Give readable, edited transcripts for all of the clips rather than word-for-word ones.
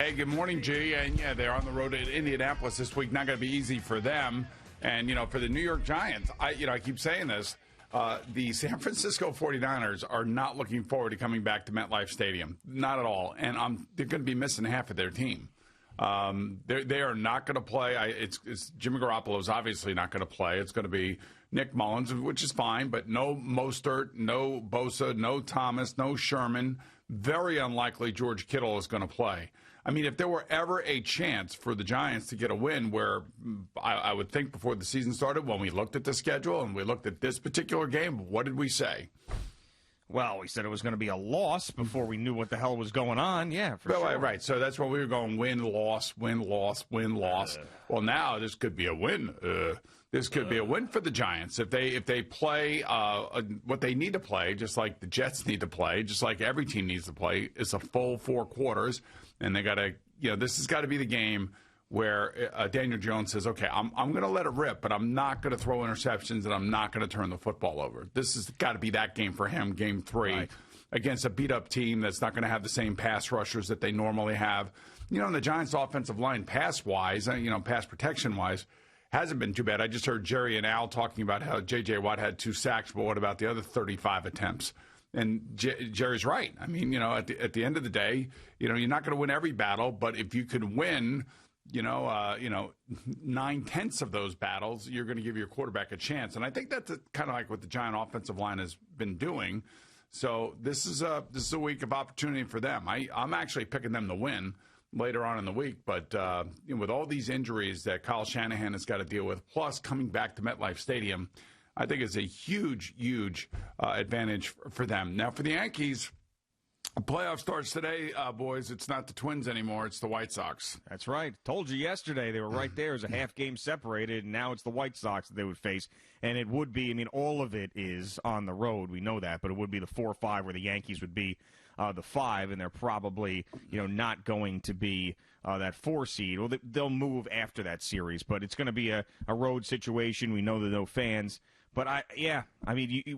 Hey, good morning, G. And yeah, they're on the road to Indianapolis this week. Not going to be easy for them. And, for the New York Giants, I keep saying this, the San Francisco 49ers are not looking forward to coming back to MetLife Stadium. Not at all. And they're going to be missing half of their team. They are not going to play. It's Jimmy Garoppolo is obviously not going to play. It's going to be Nick Mullins, which is fine, but no Mostert, no Bosa, no Thomas, no Sherman. Very unlikely George Kittle is going to play. I mean, if there were ever a chance for the Giants to get a win, where I would think before the season started, when we looked at the schedule and we looked at this particular game, what did we say? Well, we said it was going to be a loss before we knew what the hell was going on. Yeah, for sure. Right. So that's why we were going win, loss, win, loss, win, loss. Well, now this could be a win. This could be a win for the Giants if they play what they need to play, just like the Jets need to play, just like every team needs to play. It's a full 4 quarters, and they got to. This has got to be the game where Daniel Jones says, okay, I'm going to let it rip, but I'm not going to throw interceptions and I'm not going to turn the football over. This has got to be that game for him, game 3, against a beat-up team that's not going to have the same pass rushers that they normally have. And the Giants' offensive line, pass-wise, pass protection-wise, hasn't been too bad. I just heard Jerry and Al talking about how J.J. Watt had 2 sacks, but what about the other 35 attempts? And Jerry's right. I mean, at the end of the day, you're not going to win every battle, but if you could win – 9/10 of those battles, you're going to give your quarterback a chance. And I think that's kind of like what the Giant offensive line has been doing. So this is a week of opportunity for them. I'm actually picking them to win later on in the week. But with all these injuries that Kyle Shanahan has got to deal with, plus coming back to MetLife Stadium, I think it's a huge, huge advantage for them. Now, for the Yankees, the playoff starts today, boys. It's not the Twins anymore. It's the White Sox. That's right. Told you yesterday they were right there as a half game separated, and now it's the White Sox that they would face. And it would be, all of it is on the road. We know that, but it would be the 4-5 where the Yankees would be the 5, and they're probably, not going to be that 4 seed. Well, they'll move after that series, but it's going to be a road situation. We know there are no fans. But,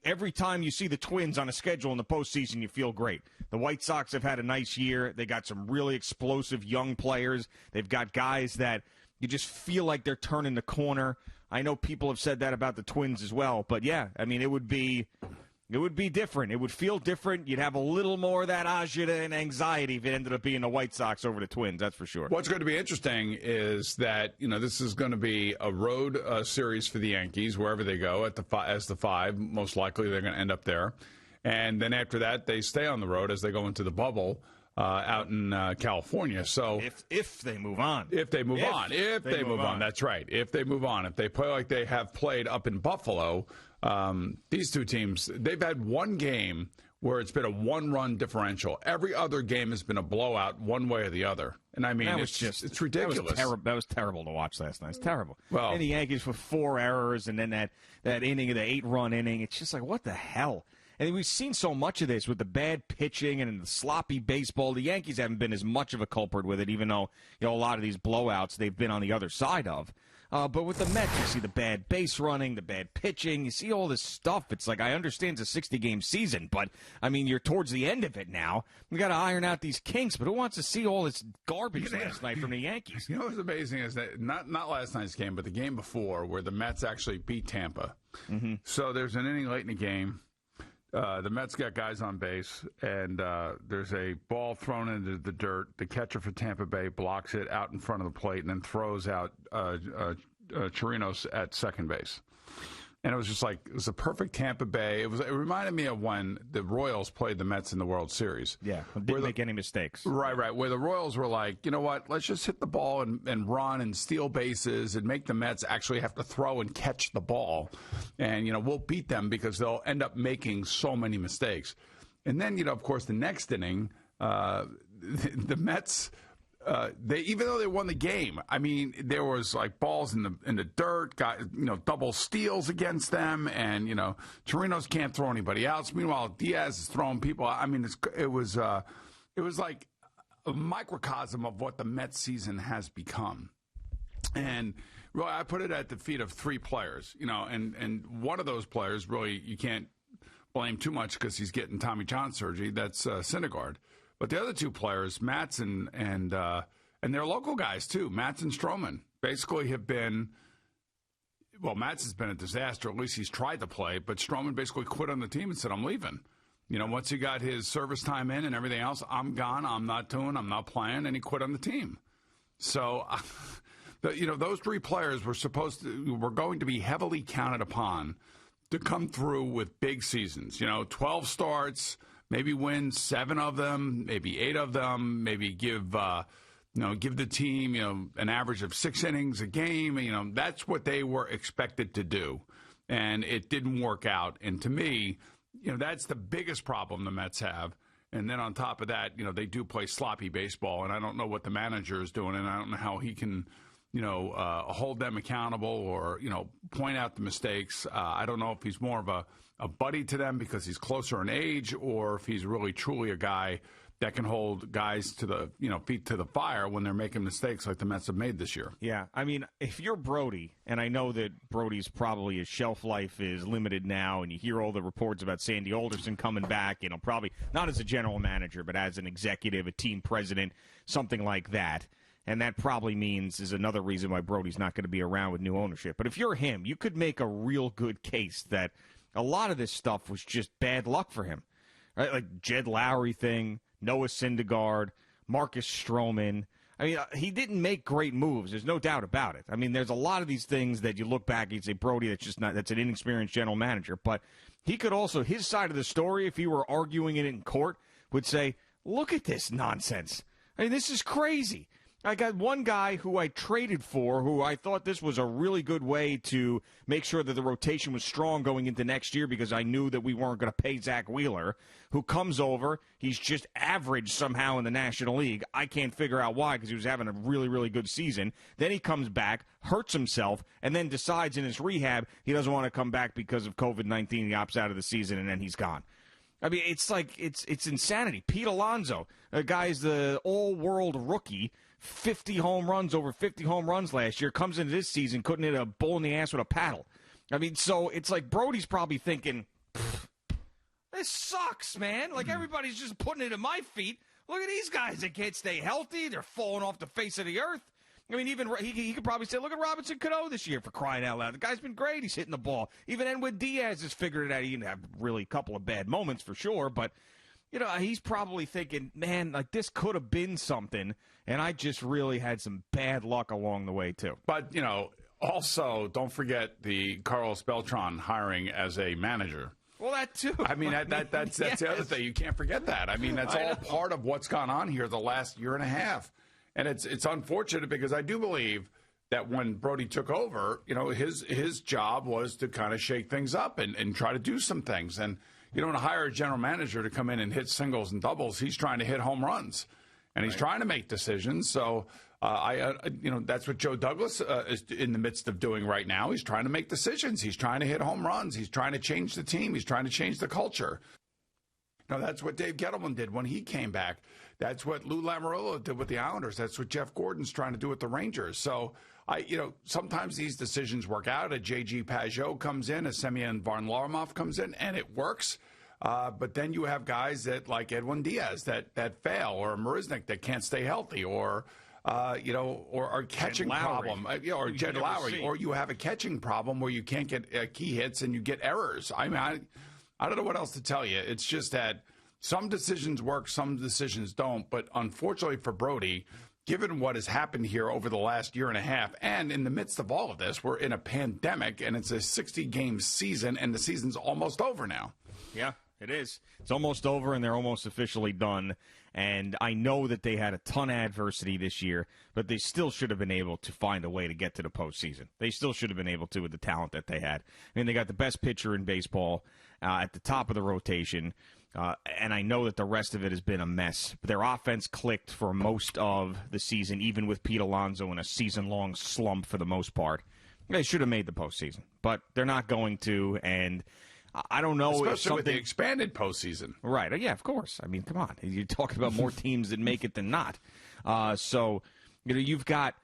every time you see the Twins on a schedule in the postseason, you feel great. The White Sox have had a nice year. They got some really explosive young players. They've got guys that you just feel like they're turning the corner. I know people have said that about the Twins as well. But, it would be different. It would feel different. You'd have a little more of that agita and anxiety if it ended up being the White Sox over the Twins, that's for sure. What's going to be interesting is that, this is going to be a road series for the Yankees, wherever they go, as the 5. Most likely they're going to end up there. And then after that, they stay on the road as they go into the bubble out in California. So if they move on. If they move on. That's right. If they move on. If they play like they have played up in Buffalo, these two teams, they've had one game where it's been a 1-run differential. Every other game has been a blowout one way or the other. And it's ridiculous. That was terrible to watch last night. It's terrible. Well, and the Yankees with 4 errors and then that inning, the 8-run inning. It's just like, what the hell? And we've seen so much of this with the bad pitching and the sloppy baseball. The Yankees haven't been as much of a culprit with it, even though a lot of these blowouts they've been on the other side of. But with the Mets, you see the bad base running, the bad pitching. You see all this stuff. It's like, I understand it's a 60-game season, but, you're towards the end of it now. We got to iron out these kinks, but who wants to see all this garbage last night from the Yankees? What's amazing is that not last night's game, but the game before, where the Mets actually beat Tampa. Mm-hmm. So there's an inning late in the game. The Mets got guys on base, and there's a ball thrown into the dirt. The catcher for Tampa Bay blocks it out in front of the plate and then throws out Chirinos at second base. And it was just like, it was a perfect Tampa Bay. It reminded me of when the Royals played the Mets in the World Series. Yeah, didn't make any mistakes. Right. Where the Royals were like, you know what, let's just hit the ball and run and steal bases and make the Mets actually have to throw and catch the ball. And, we'll beat them because they'll end up making so many mistakes. And then, of course, the next inning, the Mets... even though they won the game, there was like balls in the dirt, got double steals against them, and Chirinos can't throw anybody else. Meanwhile, Diaz is throwing people. It was like a microcosm of what the Mets season has become. And really, I put it at the feet of 3 players, and one of those players really you can't blame too much because he's getting Tommy John surgery. That's Syndergaard. But the other two players, Matson and they're local guys too. Matson and Stroman basically have been. Well, Matson's been a disaster. At least he's tried to play, but Stroman basically quit on the team and said, "I'm leaving." Once he got his service time in and everything else, I'm gone. I'm not playing, and he quit on the team. So, those three players were going to be heavily counted upon to come through with big seasons. 12 starts, maybe win 7 of them, maybe 8 of them, maybe give the team, an average of 6 innings a game. That's what they were expected to do, and it didn't work out. And to me, that's the biggest problem the Mets have. And then on top of that, they do play sloppy baseball, and I don't know what the manager is doing, and I don't know how he can, hold them accountable or, point out the mistakes. I don't know if he's more of a buddy to them because he's closer in age, or if he's really truly a guy that can hold guys to the, feet to the fire when they're making mistakes like the Mets have made this year. Yeah, I mean, if you're Brody, and I know that Brody's probably his shelf life is limited now, and you hear all the reports about Sandy Alderson coming back, probably not as a general manager, but as an executive, a team president, something like that. And that probably is another reason why Brody's not going to be around with new ownership. But if you're him, you could make a real good case that a lot of this stuff was just bad luck for him. Right? Like Jed Lowry thing, Noah Syndergaard, Marcus Stroman. I mean, he didn't make great moves. There's no doubt about it. I mean, there's a lot of these things that you look back and you say, Brody, that's an inexperienced general manager. But he could also, his side of the story, if he were arguing it in court, would say, look at this nonsense. I mean, this is crazy. I got one guy who I traded for, who I thought this was a really good way to make sure that the rotation was strong going into next year because I knew that we weren't going to pay Zach Wheeler, who comes over. He's just average somehow in the National League. I can't figure out why because he was having a really, really good season. Then he comes back, hurts himself, and then decides in his rehab he doesn't want to come back because of COVID-19. He opts out of the season, and then he's gone. I mean, it's like it's insanity. Pete Alonso, a guy's the all-world rookie, 50 home runs, over 50 home runs last year, comes into this season, couldn't hit a bull in the ass with a paddle. I mean, so it's like Brody's probably thinking, this sucks, man. Like, everybody's just putting it at my feet. Look at these guys that can't stay healthy. They're falling off the face of the earth. I mean, even he could probably say, look at Robinson Cano this year, for crying out loud. The guy's been great. He's hitting the ball. Even Edwin Diaz has figured it out. He didn't have really a couple of bad moments for sure, but he's probably thinking, man, like this could have been something, and I just really had some bad luck along the way too. But, also don't forget the Carlos Beltran hiring as a manager. Well, that too. I mean, that's yes. The other thing. You can't forget that. I mean, that's all part of what's gone on here the last year and a half. And it's unfortunate because I do believe that when Brody took over, his job was to kind of shake things up and try to do some things. And you don't hire a general manager to come in and hit singles and doubles. He's trying to hit home runs, and he's trying to make decisions. So that's what Joe Douglas is in the midst of doing right now. He's trying to make decisions. He's trying to hit home runs. He's trying to change the team. He's trying to change the culture. That's what Dave Gettleman did when he came back. That's what Lou Lamoriello did with the Islanders. That's what Jeff Gordon's trying to do with the Rangers. So, sometimes these decisions work out. A J.G. Pajot comes in, a Semyon Varlamov comes in, and it works. But then you have guys that, like Edwin Diaz, that fail, or Marisnik that can't stay healthy, or a catching problem, or Jed Lowry, or you have a catching problem where you can't get key hits and you get errors. I mean, I don't know what else to tell you. It's just that some decisions work, some decisions don't. But unfortunately for Brody, given what has happened here over the last year and a half, and in the midst of all of this, we're in a pandemic, and it's a 60-game season, and the season's almost over now. Yeah, it is. It's almost over, and they're almost officially done. And I know that they had a ton of adversity this year, but they still should have been able to find a way to get to the postseason. They still should have been able to with the talent that they had. I mean, they got the best pitcher in baseball at the top of the rotation. And I know that the rest of it has been a mess. Their offense clicked for most of the season, even with Pete Alonso in a season-long slump for the most part. They should have made the postseason, but they're not going to, and I don't know. Especially with the expanded postseason. Right. Yeah, of course. I mean, come on. You're talking about more teams that make it than not. So, you've got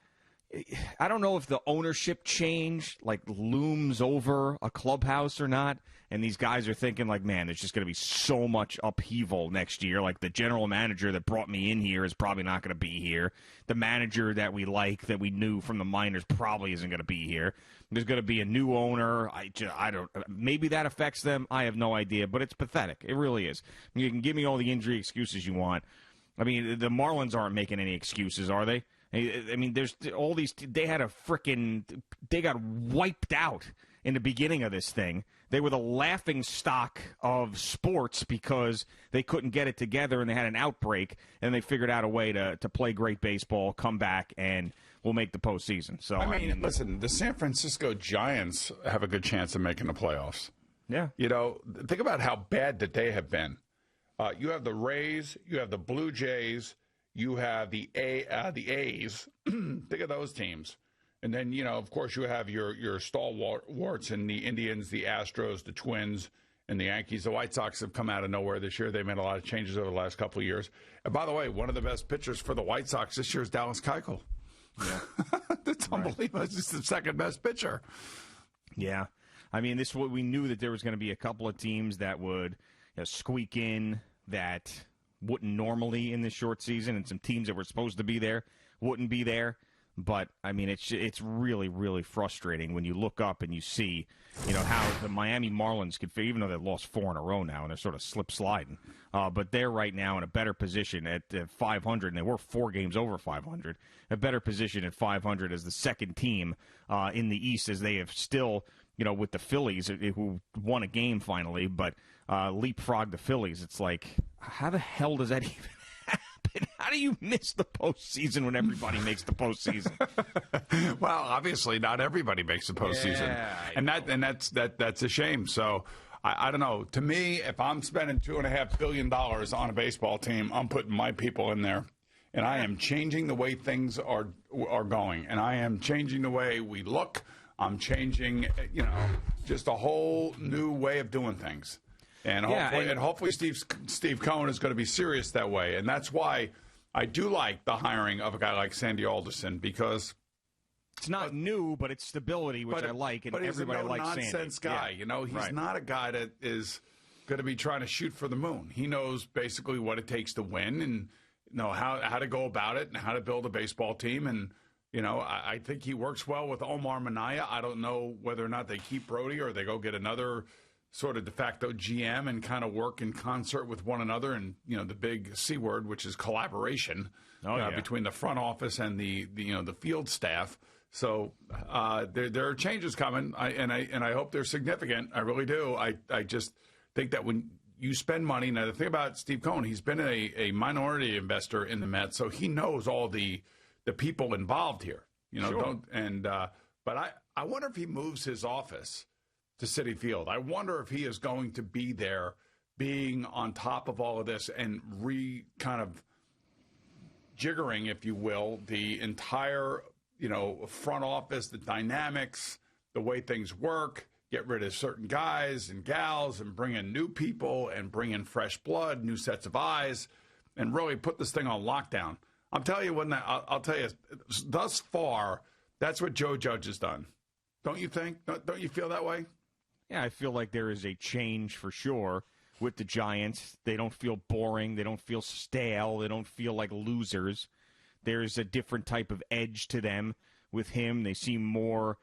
I don't know if the ownership change looms over a clubhouse or not. And these guys are thinking man, there's just going to be so much upheaval next year. The general manager that brought me in here is probably not going to be here. The manager that we that we knew from the minors probably isn't going to be here. There's going to be a new owner. I don't. Maybe that affects them. I have no idea. But it's pathetic. It really is. You can give me all the injury excuses you want. I mean, the Marlins aren't making any excuses, are they? I mean, there's all these. They had they got wiped out in the beginning of this thing. They were the laughing stock of sports because they couldn't get it together and they had an outbreak, and they figured out a way to play great baseball, come back, and we'll make the postseason. So I mean, listen, the San Francisco Giants have a good chance of making the playoffs. Yeah. Think about how bad that they have been. You have the Rays, you have the Blue Jays, you have the A's. Think of those teams. And then, of course, you have your stalwarts in the Indians, the Astros, the Twins, and the Yankees. The White Sox have come out of nowhere this year. They made a lot of changes over the last couple of years. And by the way, one of the best pitchers for the White Sox this year is Dallas Keuchel. Yeah. That's unbelievable. It's just the second best pitcher. Yeah. I mean, we knew that there was going to be a couple of teams that would squeak in that wouldn't normally in this short season, and some teams that were supposed to be there wouldn't be there. But, I mean, it's really, really frustrating when you look up and you see, how the Miami Marlins could, even though they've lost 4 in a row now and they're sort of slip-sliding, but they're right now in a better position at 500, and they were 4 games over 500, a better position at 500 as the second team in the East, as they have still, with the Phillies, who won a game finally, but leapfrog the Phillies. It's how the hell does that even happen? How do you miss the postseason when everybody makes the postseason? Well, obviously not everybody makes the postseason, yeah, that's a shame. So I don't know. To me, if I'm spending $2.5 billion on a baseball team, I'm putting my people in there, and I am changing the way things are going, and I am changing the way we look. I'm changing, just a whole new way of doing things. And hopefully Steve Cohen is going to be serious that way. And that's why I do like the hiring of a guy like Sandy Alderson, because it's not new, but it's stability, which I like, and everybody likes Sandy. But he's a no-nonsense guy. Yeah. He's not a guy that is going to be trying to shoot for the moon. He knows basically what it takes to win, and how to go about it, and how to build a baseball team. And I think he works well with Omar Minaya. I don't know whether or not they keep Brody or they go get another sort of de facto GM and kind of work in concert with one another, and the big C word, which is collaboration between the front office and the field staff. So there are changes coming, and I hope they're significant. I really do. I just think that when you spend money, now the thing about Steve Cohen, he's been a minority investor in the Mets, so he knows all the people involved here. Sure. But I wonder if he moves his office to Citi Field. I wonder if he is going to be there, being on top of all of this and kind of jiggering, if you will, the entire, front office, the dynamics, the way things work, get rid of certain guys and gals and bring in new people and bring in fresh blood, new sets of eyes, and really put this thing on lockdown. I'll tell you I'll tell you, thus far, that's what Joe Judge has done. Don't you think? Don't you feel that way? Yeah, I feel like there is a change for sure with the Giants. They don't feel boring. They don't feel stale. They don't feel like losers. There's a different type of edge to them with him. They seem more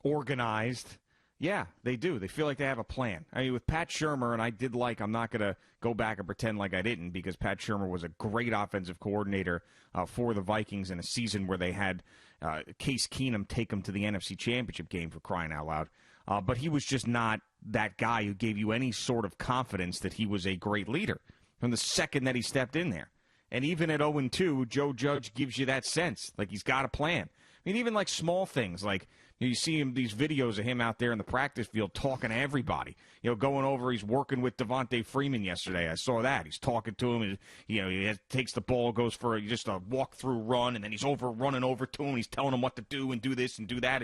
organized. Yeah, they do. They feel like they have a plan. I mean, with Pat Shurmur, and I'm not going to go back and pretend like I didn't, because Pat Shurmur was a great offensive coordinator for the Vikings in a season where they had Case Keenum take them to the NFC Championship game, for crying out loud. But he was just not that guy who gave you any sort of confidence that he was a great leader from the second that he stepped in there. And even at 0-2, Joe Judge gives you that sense, like he's got a plan. I mean, even like small things, like you see him, these videos of him out there in the practice field talking to everybody. Going over, he's working with Devontae Freeman yesterday. I saw that. He's talking to him. And, he takes the ball, goes for just a walk-through run, and then he's running over to him. He's telling him what to do and do this and do that.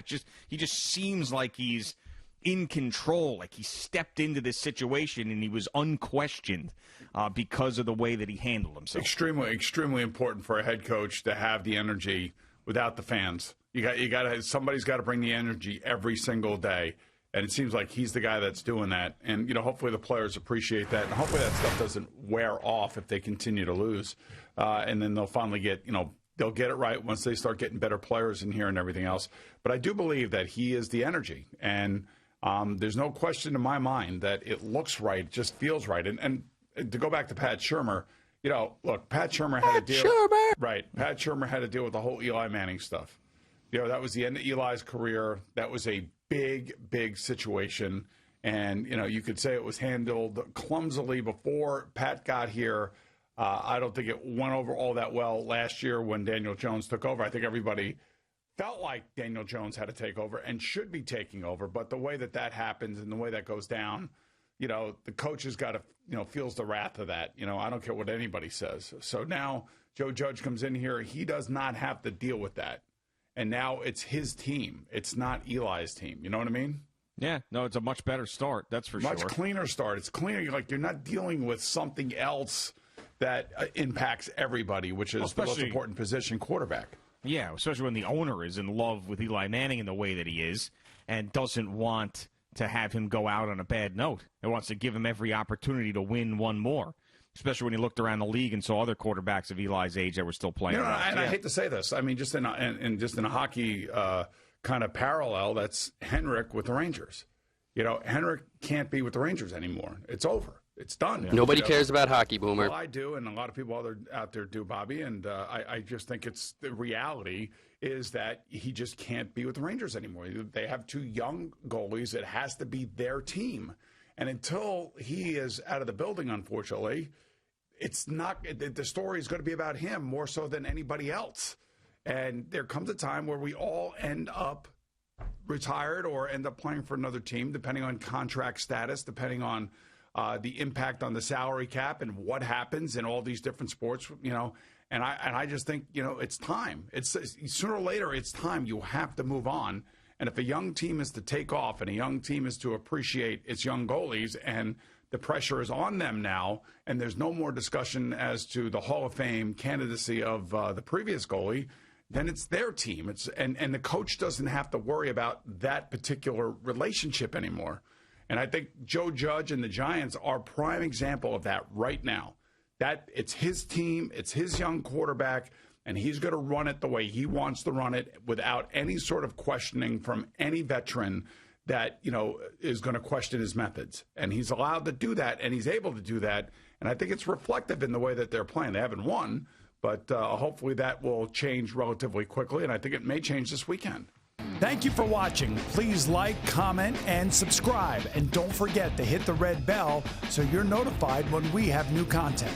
He just seems like he's in control, like he stepped into this situation and he was unquestioned because of the way that he handled himself. Extremely, extremely important for a head coach to have the energy without the fans. Somebody's got to bring the energy every single day. And it seems like he's the guy that's doing that. And, hopefully the players appreciate that. And hopefully that stuff doesn't wear off if they continue to lose. And then they'll finally get, they'll get it right once they start getting better players in here and everything else. But I do believe that he is the energy. And there's no question in my mind that it looks right. It just feels right. And to go back to Pat Shurmur, look, Pat Shurmur had to deal. Right. Pat Shurmur had to deal with the whole Eli Manning stuff. That was the end of Eli's career. That was a big, big situation. And, you could say it was handled clumsily before Pat got here. I don't think it went over all that well last year when Daniel Jones took over. I think everybody felt like Daniel Jones had to take over and should be taking over. But the way that happens and the way that goes down, the coach has got to, feels the wrath of that. I don't care what anybody says. So now Joe Judge comes in here. He does not have to deal with that. And now it's his team. It's not Eli's team. You know what I mean? Yeah. No, it's a much better start. That's for sure. Much cleaner start. It's cleaner. Like, you're not dealing with something else that impacts everybody, which is the most important position, quarterback. Yeah, especially when the owner is in love with Eli Manning in the way that he is and doesn't want to have him go out on a bad note. It wants to give him every opportunity to win one more. Especially when he looked around the league and saw other quarterbacks of Eli's age that were still playing. I hate to say this. I mean, just in a hockey kind of parallel, that's Henrik with the Rangers. Henrik can't be with the Rangers anymore. It's over. It's done. Yeah. Nobody cares about hockey, Boomer. Well, I do, and a lot of people out there do, Bobby. And I just think it's the reality is that he just can't be with the Rangers anymore. They have two young goalies. It has to be their team. And until he is out of the building, unfortunately, it's not. The story is going to be about him more so than anybody else. And there comes a time where we all end up retired or end up playing for another team, depending on contract status, depending on the impact on the salary cap and what happens in all these different sports. And I just think it's time. It's sooner or later it's time. You have to move on. And if a young team is to take off and a young team is to appreciate its young goalies and the pressure is on them now and there's no more discussion as to the Hall of Fame candidacy of the previous goalie, then it's their team. And the coach doesn't have to worry about that particular relationship anymore. And I think Joe Judge and the Giants are a prime example of that right now. That it's his team, it's his young quarterback, and he's going to run it the way he wants to run it without any sort of questioning from any veteran that, is going to question his methods. And he's allowed to do that, and he's able to do that. And I think it's reflective in the way that they're playing. They haven't won, but hopefully that will change relatively quickly, and I think it may change this weekend. Thank you for watching. Please like, comment, and subscribe. And don't forget to hit the red bell so you're notified when we have new content.